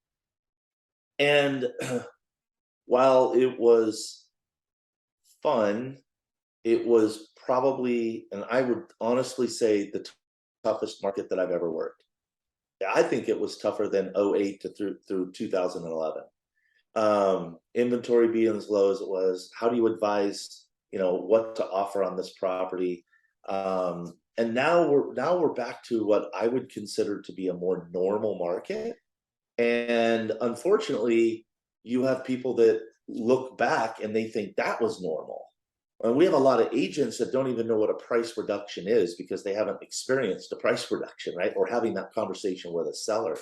And while it was fun, it was probably, and I would honestly say, the toughest market that I've ever worked. I think it was tougher than '08 to through 2011. Inventory being as low as it was, how do you advise, you know, what to offer on this property? And now we're back to what I would consider to be a more normal market. And unfortunately, you have people that look back and they think that was normal. And we have a lot of agents that don't even know what a price reduction is because they haven't experienced a price reduction, right? Or having that conversation with a seller.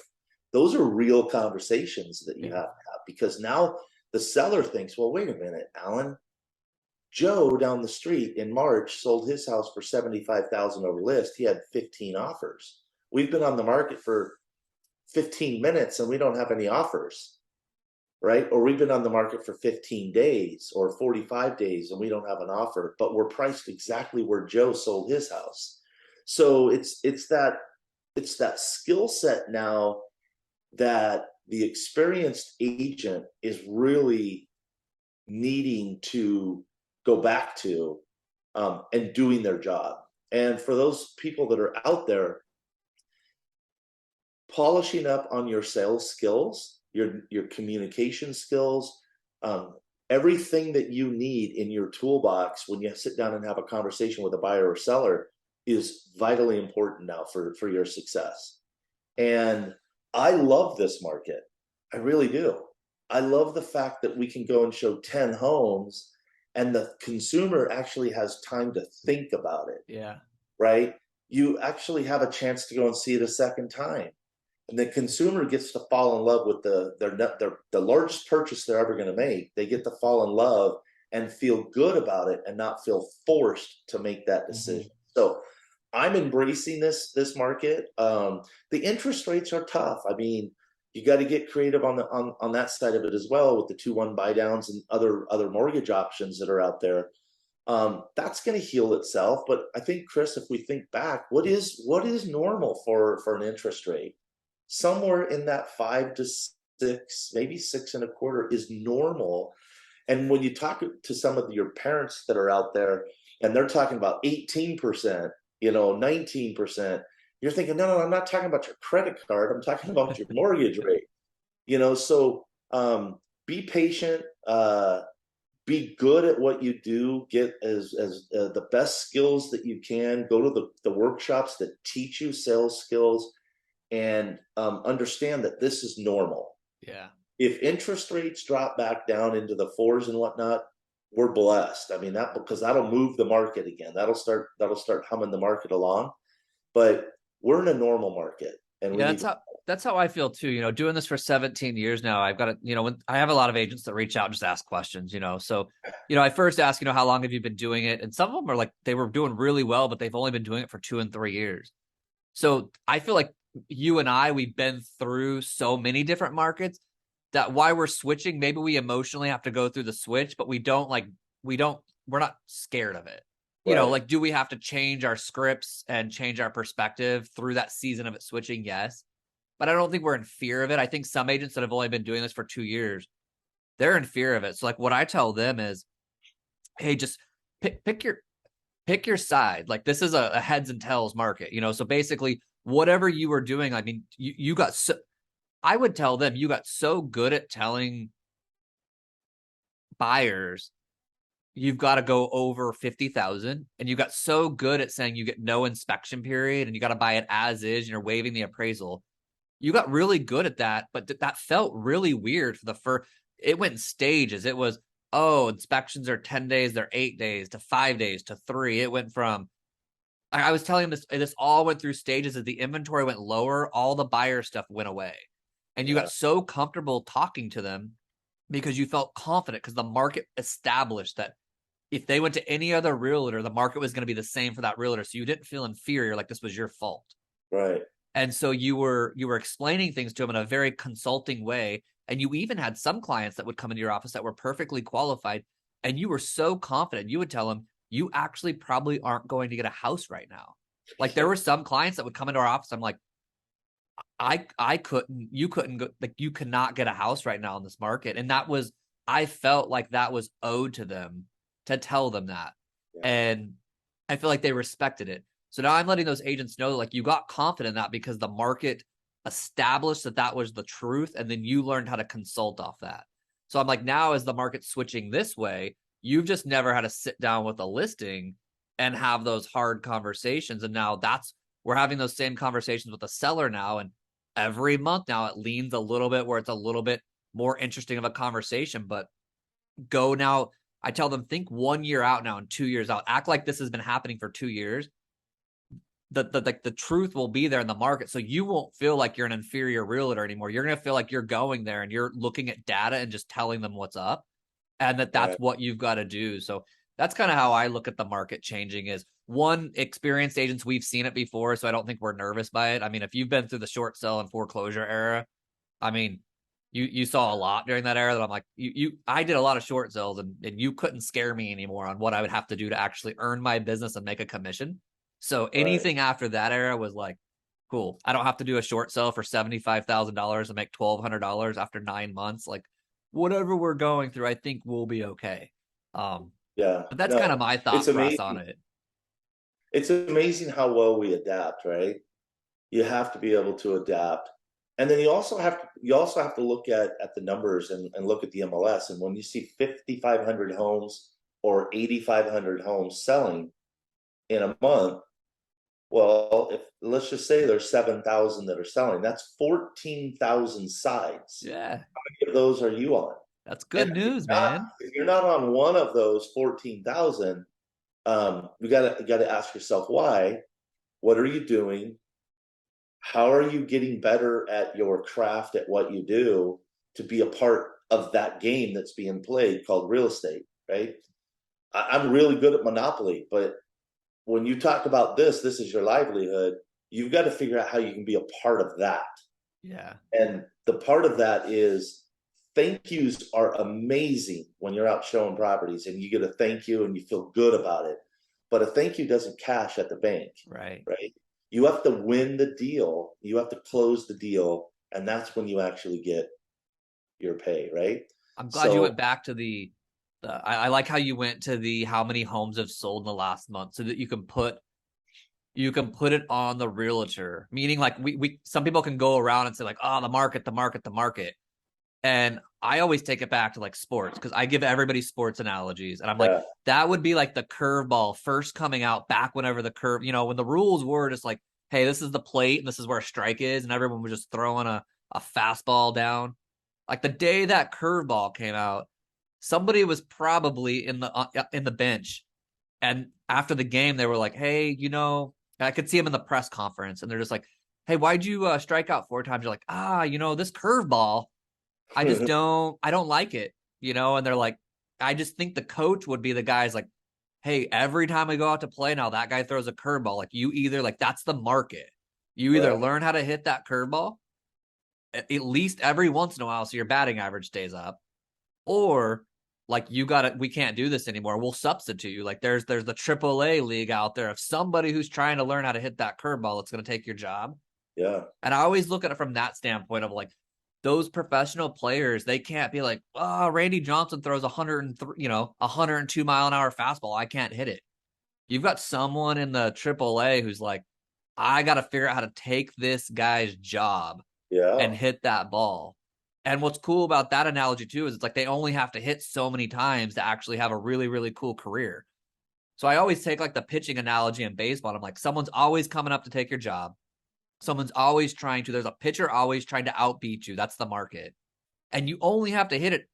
Those are real conversations that you Yeah. have to have, because now the seller thinks, well, wait a minute, Alan, Joe down the street in March sold his house for 75,000 over list. He had 15 offers. We've been on the market for 15 minutes and we don't have any offers, right? Or we've been on the market for 15 days or 45 days and we don't have an offer, but we're priced exactly where Joe sold his house. So it's that skill set now that the experienced agent is really needing to go back to, and doing their job. And for those people that are out there, polishing up on your sales skills, your communication skills, everything that you need in your toolbox when you sit down and have a conversation with a buyer or seller is vitally important now for your success. And I love this market. I really do. I love the fact that we can go and show 10 homes and the consumer actually has time to think about it. Yeah. Right? You actually have a chance to go and see it a second time. And the consumer gets to fall in love with the largest purchase they're ever going to make. They get to fall in love and feel good about it and not feel forced to make that decision. So I'm embracing this market. The interest rates are tough. I mean, you got to get creative on that side of it as well with the 2-1 buy downs and other mortgage options that are out there. That's going to heal itself. But I think, Chris, if we think back, what is normal for an interest rate? Somewhere in that 5 to 6, maybe 6.25 is normal. And when you talk to some of your parents that are out there and they're talking about 18%, 19%, you're thinking, no, I'm not talking about your credit card. I'm talking about your mortgage rate. So be patient, be good at what you do, get as the best skills that you can, go to the workshops that teach you sales skills, and understand that this is normal. Yeah. If interest rates drop back down into the 4s and whatnot, we're blessed. I mean, because that'll move the market again. That'll start humming the market along. But we're in a normal market, and that's how I feel too. Doing this for 17 years now, I've got to, when I have a lot of agents that reach out and just ask questions, so, I first ask, how long have you been doing it? And some of them are like, they were doing really well, but they've only been doing it for 2 and 3 years. So I feel like you and we've been through so many different markets that why we're switching, maybe we emotionally have to go through the switch, but we're not scared of it. Right. Do we have to change our scripts and change our perspective through that season of it switching? Yes. But I don't think we're in fear of it. I think some agents that have only been doing this for 2 years, they're in fear of it. So like what I tell them is, hey, just pick your side. Like this is a heads and tails market, so basically whatever you were doing, I mean, I would tell them you got so good at telling buyers you've got to go over 50,000, and you got so good at saying you get no inspection period and you got to buy it as is and you're waiving the appraisal. You got really good at that, but that felt really weird for the first. It went in stages. It was, inspections are 10 days, they're 8 days to 5 days to 3. It went from, I was telling him this all went through stages. As the inventory went lower, all the buyer stuff went away. And you got so comfortable talking to them because you felt confident because the market established that if they went to any other realtor, the market was going to be the same for that realtor. So you didn't feel inferior, like this was your fault. Right. And so you were explaining things to them in a very consulting way. And you even had some clients that would come into your office that were perfectly qualified. And you were so confident. You would tell them, you actually probably aren't going to get a house right now. Like there were some clients that would come into our office. I'm like, you couldn't go, like you could not get a house right now in this market. And I felt like that was owed to them to tell them that. Yeah. And I feel like they respected it. So now I'm letting those agents know, like you got confident in that because the market established that was the truth. And then you learned how to consult off that. So I'm like, now as the market's switching this way, you've just never had to sit down with a listing and have those hard conversations. And now we're having those same conversations with the seller now. And every month now it leans a little bit where it's a little bit more interesting of a conversation, but go now. I tell them, think 1 year out now and 2 years out, act like this has been happening for 2 years. The truth will be there in the market. So you won't feel like you're an inferior realtor anymore. You're going to feel like you're going there and you're looking at data and just telling them what's up, and that's what you've got to do. So that's kind of how I look at the market changing. Is one, experienced agents, we've seen it before, so I don't think we're nervous by it. I mean, if you've been through the short sale and foreclosure era, I mean, you saw a lot during that era that I'm like, I did a lot of short sales and you couldn't scare me anymore on what I would have to do to actually earn my business and make a commission. So Right. anything after that era was like, cool. I don't have to do a short sale for $75,000 and make $1,200 after 9 months. Like whatever we're going through, I think we'll be okay. Um, Yeah. but that's kind of No, my it's thought process on amazing. it. It's amazing how well we adapt, right? You have to be able to adapt. And then you also have to look at the numbers and look at the MLS. And when you see 5,500 homes or 8,500 homes selling in a month, well, if let's just say there's 7,000 that are selling, that's 14,000 sides. Yeah, How many of those are you on? that's And good news, not, man. if you're not on one of those 14,000, you gotta ask yourself why. What are you doing? How are you getting better at your craft at what you do to be a part of that game that's being played called real estate, right? I'm really good at Monopoly, but when you talk about this is your livelihood. You've got to figure out how you can be a part of that. Yeah. And the part of that is thank yous are amazing when you're out showing properties and you get a thank you and you feel good about it. But a thank you doesn't cash at the bank, Right. right? You have to win the deal, you have to close the deal, and that's when you actually get your pay, right? I'm glad you So, went back to I like how you went to the how many homes have sold in the last month so that you can put it on the realtor. Meaning like we some people can go around and say like, oh, the market, the market, the market. And I always take it back to like sports because I give everybody sports analogies. And I'm like, yeah, that would be like the curveball first coming out back whenever the curve, when the rules were just like, hey, this is the plate and this is where a strike is. And everyone was just throwing a fastball down. Like the day that curveball came out, somebody was probably in the bench. And after the game, they were like, hey, I could see him in the press conference and they're just like, hey, why'd you strike out 4 times? You're like, this curveball I don't like it. And they're like, I just think the coach would be the guy's like, hey, every time I go out to play now, that guy throws a curveball. Like you either like that's the market. You either right, learn how to hit that curveball at least every once in a while so your batting average stays up, or like we can't do this anymore. We'll substitute you. Like there's the AAA league out there of somebody who's trying to learn how to hit that curveball that's gonna take your job. yeah, And I always look at it from that standpoint of like those professional players, they can't be like, oh, Randy Johnson throws 103, 102-mile-an-hour fastball. I can't hit it. You've got someone in the AAA who's like, I got to figure out how to take this guy's job yeah, and hit that ball. And what's cool about that analogy too is it's like they only have to hit so many times to actually have a really, really cool career. So I always take like the pitching analogy in baseball. I'm like, someone's always coming up to take your job. Someone's always there's a pitcher always trying to outbeat you. That's the market. And you only have to hit it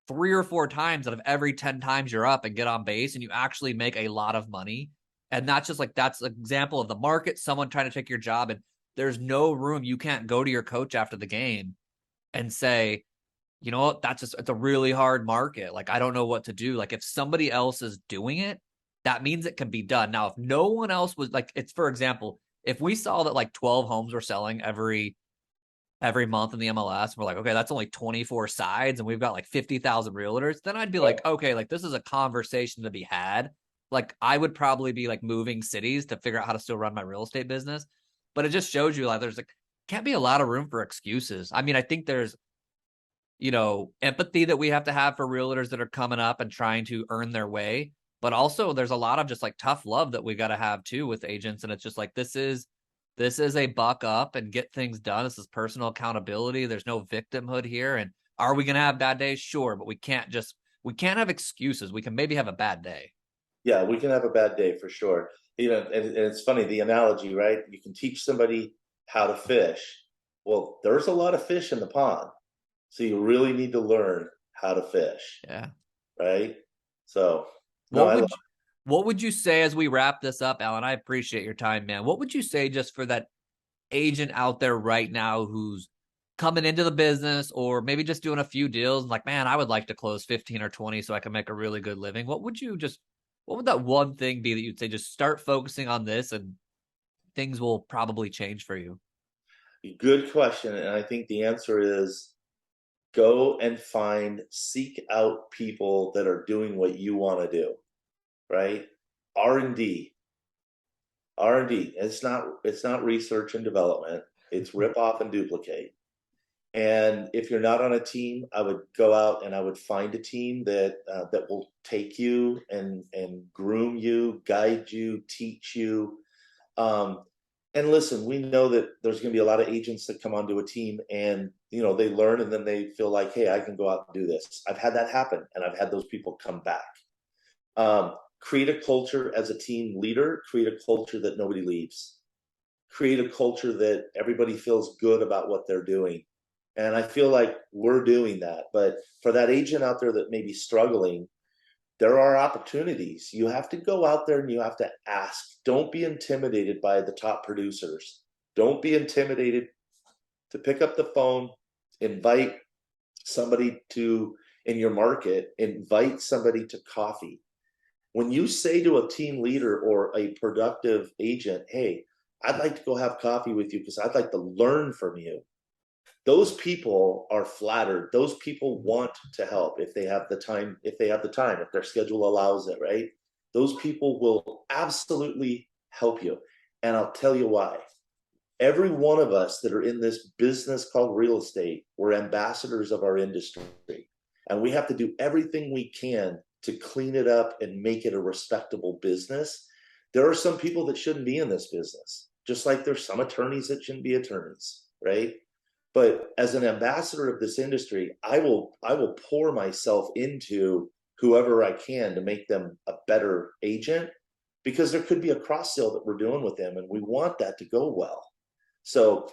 3 or 4 times out of every 10 times you're up and get on base, and you actually make a lot of money. And that's just like, that's an example of the market, someone trying to take your job. And there's no room. You can't go to your coach after the game and say, you know what, it's a really hard market. Like, I don't know what to do. Like, if somebody else is doing it, that means it can be done. Now, if no one else was like, it's for example, if we saw that like 12 homes were selling every month in the MLS, we're like, okay, that's only 24 sides and we've got like 50,000 realtors, then I'd be right, like, okay, like this is a conversation to be had. Like I would probably be like moving cities to figure out how to still run my real estate business. But it just shows you like there's like can't be a lot of room for excuses. I mean, I think there's empathy that we have to have for realtors that are coming up and trying to earn their way. But also there's a lot of just like tough love that we got to have too with agents. And it's just like, this is a buck up and get things done. This is personal accountability. There's no victimhood here. And are we going to have bad days? Sure. But we can't have excuses. We can maybe have a bad day. yeah. We can have a bad day for sure. And it's funny the analogy, right? You can teach somebody how to fish. Well, there's a lot of fish in the pond, so you really need to learn how to fish, Yeah. right? So, no, What I love. would what would you say as we wrap this up, Alan? I appreciate your time, man. What would you say just for that agent out there right now who's coming into the business or maybe just doing a few deals and like, man, I would like to close 15 or 20 so I can make a really good living. What would that one thing be that you'd say, just start focusing on this and things will probably change for you? Good question, and I think the answer is go and seek out people that are doing what you want to do, right? R&D. R&D. It's not research and development. It's rip off and duplicate. And if you're not on a team, I would go out and I would find a team that will take you and groom you, guide you, teach you. Um, and listen, we know that there's going to be a lot of agents that come onto a team and they learn and then they feel like, hey, I can go out and do this. I've had that happen, and I've had those people come back. Create a culture as a team leader. Create a culture that nobody leaves. Create a culture that everybody feels good about what they're doing. And I feel like we're doing that. But for that agent out there that may be struggling, there are opportunities. You have to go out there and you have to ask. Don't be intimidated by the top producers. Don't be intimidated to pick up the phone, invite somebody in your market, invite somebody to coffee. When you say to a team leader or a productive agent, hey, I'd like to go have coffee with you because I'd like to learn from you. Those people are flattered. Those people want to help if they have the time, if their schedule allows it, right? Those people will absolutely help you. And I'll tell you why. Every one of us that are in this business called real estate, we're ambassadors of our industry. And we have to do everything we can to clean it up and make it a respectable business. There are some people that shouldn't be in this business, just like there's some attorneys that shouldn't be attorneys, right? But as an ambassador of this industry, I will pour myself into whoever I can to make them a better agent, because there could be a cross sale that we're doing with them, and we want that to go well. So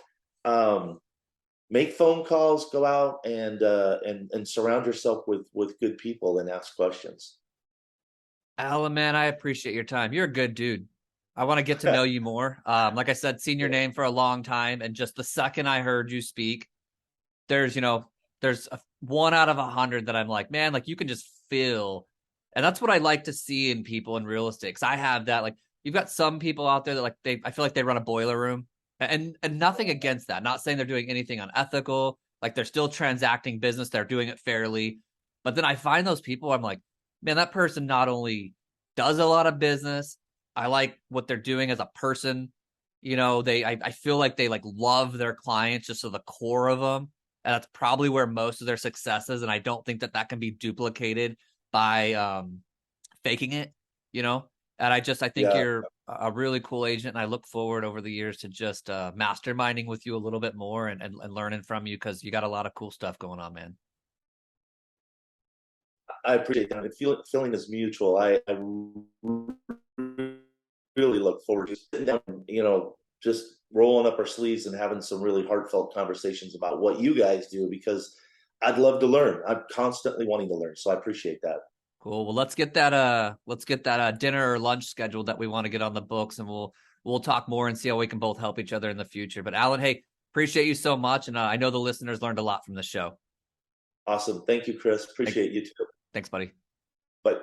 make phone calls, go out and surround yourself with good people and ask questions. Alan, man, I appreciate your time. You're a good dude. I want to get to know you more. Like I said, seen your name for a long time, and just the second I heard you speak, there's one out of 100 that I'm like, man, like you can just feel, and that's what I like to see in people in real estate. Because I have that. Like, you've got some people out there that I feel like they run a boiler room, and nothing against that. Not saying they're doing anything unethical. Like, they're still transacting business, they're doing it fairly. But then I find those people, I'm like, man, that person not only does a lot of business, I like what they're doing as a person. I feel like they like love their clients just to the core of them. And that's probably where most of their success is. And I don't think that can be duplicated by faking it, you know? And I think Yeah, you're a really cool agent. And I look forward over the years to just masterminding with you a little bit more and learning from you, because you got a lot of cool stuff going on, man. I appreciate that. The feeling is mutual. I really look forward to sitting down, just rolling up our sleeves and having some really heartfelt conversations about what you guys do, because I'd love to learn. I'm constantly wanting to learn. So I appreciate that. Cool. Well, let's get that dinner or lunch scheduled that we want to get on the books, and we'll talk more and see how we can both help each other in the future. But Alan, hey, appreciate you so much, and I know the listeners learned a lot from the show. Awesome. Thank you, Chris. Thanks, Appreciate you too. thanks, buddy. Bye.